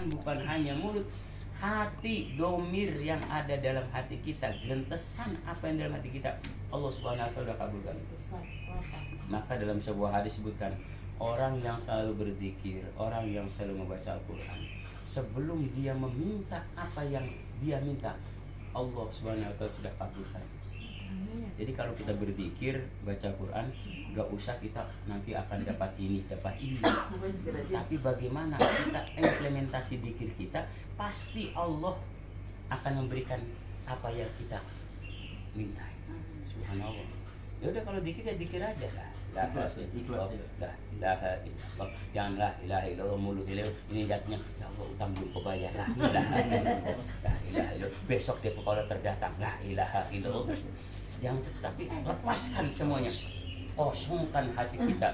lisan, bukan hanya mulut. Hati, domir yang ada dalam hati kita, gentesan apa yang dalam hati kita, Allah Subhanahu wa Ta'ala kabulkan. Maka dalam sebuah hadis disebutkan, orang yang selalu berzikir, orang yang selalu membaca Al-Quran, sebelum dia meminta apa yang dia minta, Allah Subhanahu wa Ta'ala sudah kabulkan. Jadi kalau kita berzikir, baca Quran, gak usah kita nanti akan dapat ini, dapat ini. Tapi bagaimana kita implementasi zikir kita, pasti Allah akan memberikan apa yang kita minta. Subhanallah. Ya udah kalau zikir ya zikir aja lah. Ikhlas ya. Janganlah ilaha illallah mulut ini jatuhnya ya Allah utang belum kebayar lah. La ilaha illallah. Besok dia kalau terdatang la ilaha illallah. Terus yang tapi lepaskan semuanya, kosongkan hati kita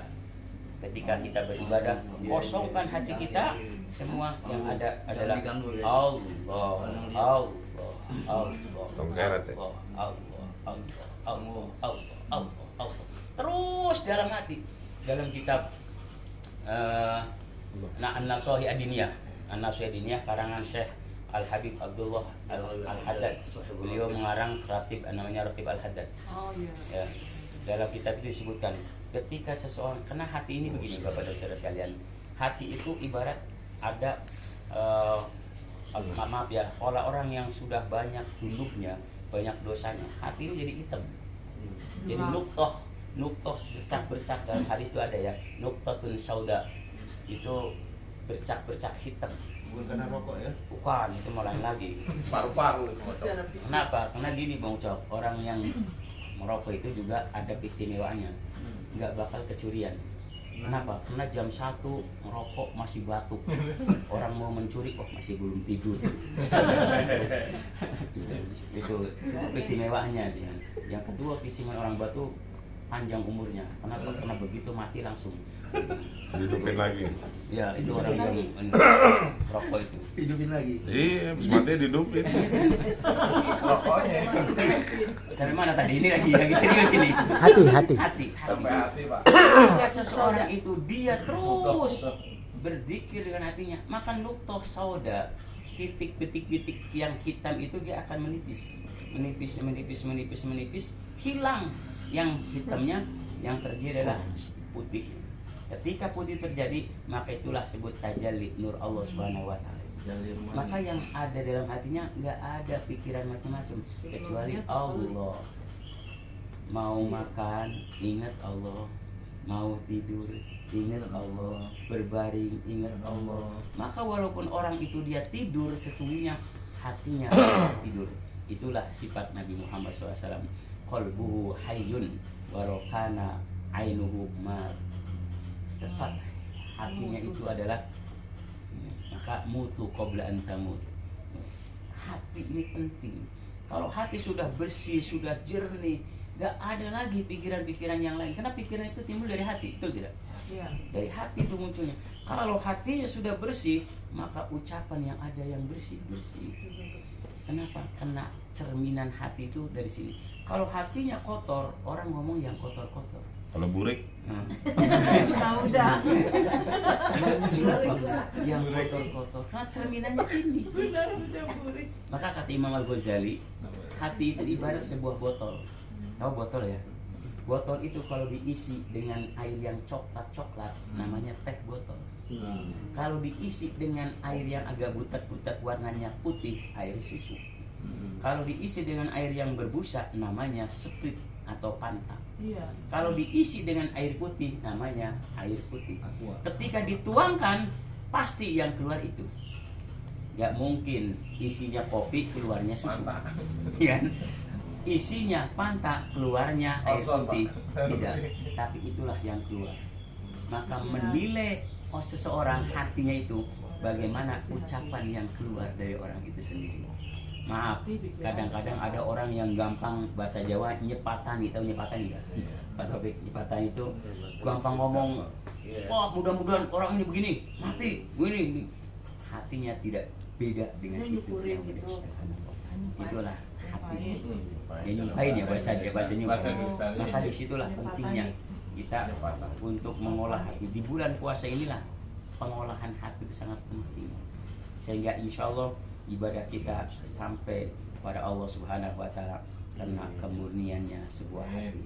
ketika kita beribadah, kosongkan hati kita, semua yang ada adalah Allah. Terus dalam hati, dalam kitab An-Nasuhi Ad-Diniyah, An-Nasuhi Ad-Diniyah karangan Syekh Al-Habib Abdullah Al-Haddad. Beliau mengarang ratib namanya Ratib Al-Haddad. Ya. Dalam kitab itu disebutkan ketika seseorang, karena hati ini begini Bapak dan Saudara sekalian, hati itu ibarat ada maaf ya, orang yang sudah banyak dulunya, banyak dosanya, hati ini jadi hitam. Jadi nuktoh bercak dalam hadis itu ada ya, nuktotun sauda, itu bercak hitam. Bukan karena rokok ya? Bukan, itu malah lagi. Paru-paru. Kenapa? Karena gini Bang Cok, orang yang merokok itu juga ada keistimewaannya, nggak bakal kecurian. Kenapa? Karena jam 1 merokok masih batuk. Orang mau mencuri, masih belum tidur. Itu keistimewaannya. Yang kedua, keistimewaan orang batu panjang umurnya. Kenapa? Karena begitu mati langsung hidupin lagi. Ya, itu orang yang rokok itu. Hidupin lagi. Iya, habis mati dihidupin. Rokoknya. Sampai mana tadi? Ini lagi serius ini. Hati. Sampai hati, Pak. Jika seseorang itu dia terus berzikir dengan hatinya, maka nuktoh sauda, titik-titik yang hitam itu dia akan menipis, hilang. Yang hitamnya, yang terjadi adalah putih. Ketika putih terjadi, maka itulah sebut tajalli nur Allah Subhanahu wa Ta'ala. Maka yang ada dalam hatinya nggak ada pikiran macam-macam kecuali Allah. Mau makan ingat Allah, mau tidur ingat Allah, berbaring ingat Allah. Maka walaupun orang itu dia tidur, sesungguhnya hatinya tidur. Itulah sifat Nabi Muhammad SAW. Qalbuhu hayyun wa rokana ainuhu mar. Tepat hatinya itu adalah, maka mutu qabla an tamut. Hati ini penting. Kalau hati sudah bersih, sudah jernih, gak ada lagi pikiran-pikiran yang lain. Karena pikiran itu timbul dari hati, betul tidak? Ya. Dari hati itu munculnya. Kalau hatinya sudah bersih, maka ucapan yang ada yang bersih. Kenapa? Karena cerminan hati itu dari sini. Kalau hatinya kotor, orang ngomong yang kotor-kotor. Kalau burik, udah. Yang kotor-kotor. Karena cerminannya ini. Maka kata Imam Al-Ghazali, hati itu ibarat sebuah botol. Tahu botol ya? Botol itu kalau diisi dengan air yang coklat-coklat, namanya teh botol. Kalau diisi dengan air yang agak butek-butek warnanya putih, air susu. Kalau diisi dengan air yang berbusa, namanya Sprite atau Fanta. Kalau diisi dengan air putih, namanya air putih. Ketika dituangkan, pasti yang keluar itu. Gak mungkin isinya kopi, keluarnya susu. Ya. Isinya Fanta, keluarnya air putih. Tidak, tapi itulah yang keluar. Maka menilai seseorang hatinya itu bagaimana ucapan yang keluar dari orang itu sendiri. Maaf, kadang-kadang ada orang yang gampang bahasa Jawa nyepatani, tahu nyepatani enggak? Pak Topik, nyepatani itu gampang ngomong, wah mudah-mudahan orang ini begini, mati, begini. Hatinya tidak beda dengan itu yang beda. Itulah hati. Yang nyumpain ya bahasa nyumpain. Maka disitulah pentingnya kita untuk mengolah hati. Di bulan puasa inilah pengolahan hati itu sangat penting. sehingga insya Allah ibadah kita sampai pada Allah Subhanahu wa Ta'ala karena kemurniannya sebuah hati.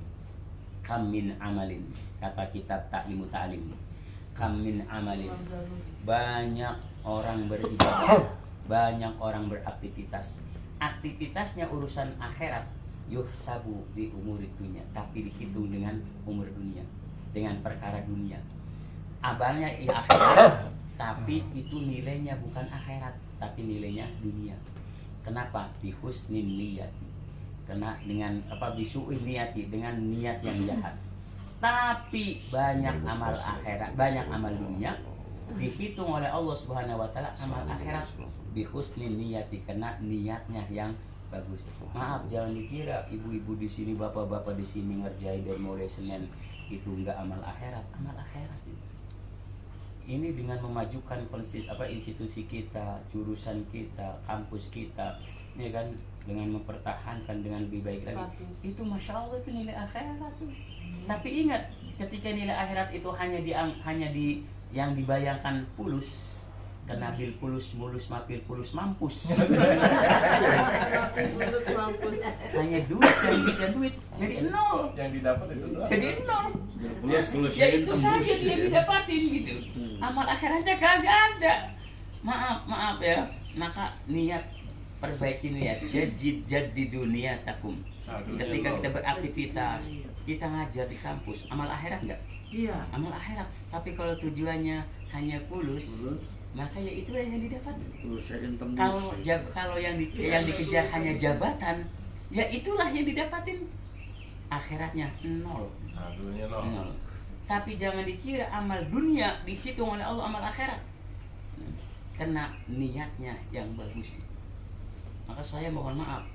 Kam min amalin, kata kitab Ta'limu Ta'lim, kam min amalin, banyak orang beribadah, banyak orang beraktivitas, aktivitasnya urusan akhirat, yuhsabu di umur dunia, tapi dihitung dengan umur dunia, dengan perkara dunia. Abalnya ya akhirat, tapi itu nilainya bukan akhirat, tapi nilainya dunia. Kenapa? Bihusnin niyati, kena dengan apa, bisu'in niyati, dengan niat yang jahat. Tapi banyak amal akhirat, banyak amal dunia dihitung oleh Allah Subhanahu wa Ta'ala amal akhirat bihusnin niyati, kena niatnya yang bagus. Maaf, jangan dikira ibu-ibu di sini, bapak-bapak di sini ngerjain dari mulai Senin itu enggak amal akhirat. Amal akhirat ini dengan memajukan institusi kita, jurusan kita, kampus kita, ya kan, dengan mempertahankan dengan lebih baik lagi. Itu masya Allah, itu nilai akhirat tuh. Tapi ingat, ketika nilai akhirat itu hanya di yang dibayangkan pulus, kena bil pulus mulus mapil pulus mampus. Hanya duit yang bikin duit jadi nol. Yang didapat itu doang. Jadi nol. Ya itu saja dia didapatin gitu. Amal akhiratnya kagak ada. Maaf ya. Maka niat, perbaiki niat. Jadi dunia takum. Ketika kita beraktivitas, kita ngajar di kampus, amal akhirat enggak? Iya. Amal akhirat. Tapi kalau tujuannya hanya pulus, maka ya itulah yang didapat. Kalau yang dikejar hanya jabatan, ya itulah yang didapatin. Akhiratnya nol. Satunya Nol. Tapi jangan dikira amal dunia dihitung oleh Allah amal akhirat. Karena niatnya yang bagus. Maka saya mohon maaf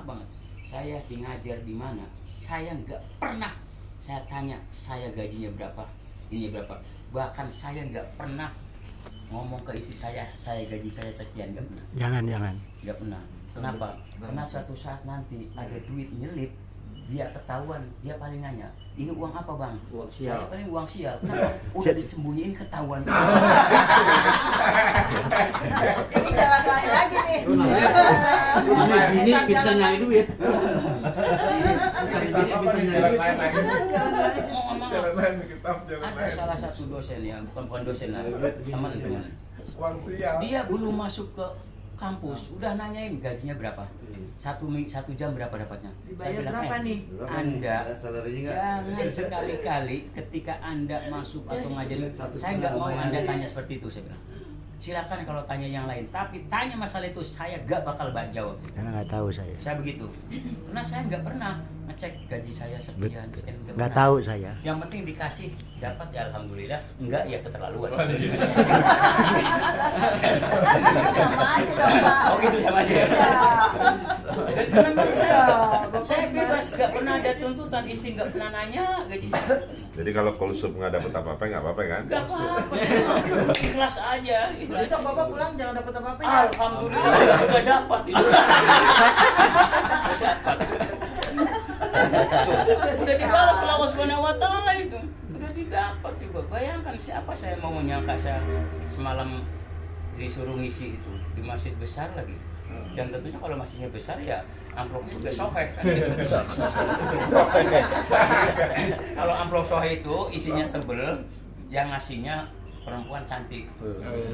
banget. Saya ngajar di mana, saya nggak pernah saya tanya saya gajinya berapa, ini berapa. Bahkan saya nggak pernah ngomong ke istri saya gaji saya sekian, nggak pernah. Jangan. Nggak pernah. Kenapa? Karena suatu saat nanti ada duit nyelip, dia ketahuan, dia paling nanya, ini uang apa bang? Uang sial. Saya paling uang sial. Kenapa? Udah disembunyiin ketahuan. Ini jalan lain lagi nih. Ini pintar nyari duit. Mohon maaf. Jalan lain kitab, jalan Ada lain. salah satu dosen ya, bukan dosen lah, teman-teman. Uang sial. Dia belum masuk ke kampus, udah nanyain gajinya berapa, satu jam berapa dapatnya. Dibayar berapa nih? Anda jangan sekali-kali ketika Anda masuk atau ngajarin, saya nggak mau Anda tanya seperti itu, saya bilang. Silakan kalau tanya yang lain, tapi tanya masalah itu saya gak bakal jawab. Karena nggak tahu saya. Saya begitu, karena saya nggak pernah ngecek gaji saya sekian, Nggak pernah. tahu saya. Yang penting dikasih, dapat ya alhamdulillah, enggak ya keterlaluan. Sama aja dong, Pak. Oh gitu, sama aja. Iya. Jadi memang saya bebas, nggak pernah ada tuntutan, istri nggak pernah nanya gaji saya. Jadi kalau kulsum nggak dapat apa-apa nggak apa-apa kan? Nggak apa-apa, saya ikhlas aja. Ikhlas. Besok Bapak pulang jangan dapat apa-apa ya. Alhamdulillah udah dapat itu. Udah dibalas oleh Allah Subhanahu wa Ta'ala itu. Udah didapat juga. Bayangkan siapa saya mau menyangka saya semalam disuruh ngisi itu di masjid besar lagi. Dan tentunya kalau masjidnya besar ya amplopnya juga soheh kan. Kalau amplop soheh itu isinya tebel, yang ngasihnya perempuan cantik.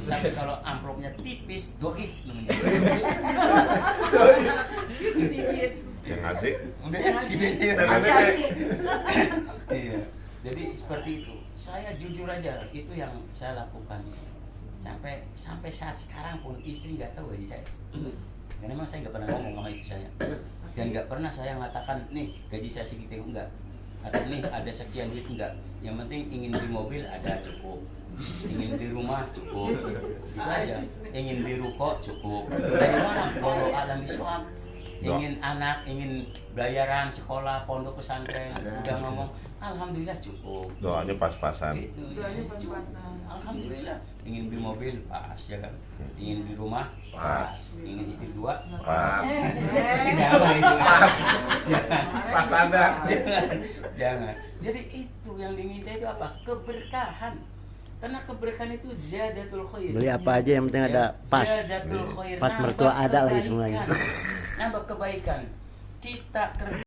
Tapi kalau amplopnya tipis, doif namanya. Yang ngasih Udah ya, gitu. Hati-hati. Iya. Jadi seperti itu. Saya jujur aja, itu yang saya lakukan. Sampai saat sekarang pun istri nggak tahu gaji saya. Karena memang saya nggak pernah ngomong sama istri saya. Dan nggak pernah saya mengatakan, nih gaji saya segitu, enggak. Atau nih ada sekian duit, enggak. Yang penting ingin beli mobil ada cukup. Ingin beli rumah cukup. Itu aja. Ingin beli ruko cukup. Dari mana? Kalau alam Islam. Ingin anak, ingin bayaran sekolah, pondok pesantren, udah ngomong, alhamdulillah cukup. doanya pas-pasan. Itu, Doanya pas-pasan. alhamdulillah. Ingin beli mobil pas ya kan, ingin beli rumah pas, ingin istri dua Pas. jangan itu Pas ada. jangan. Jadi itu yang diminta itu apa? Keberkahan. Karena keberkahan itu ziyadatul khair. Beli apa aja yang penting ada pas. Ziyadatul khair. Pas Nambah mertua ada lagi kebaikan. semuanya. Nambah kebaikan. Kita kerja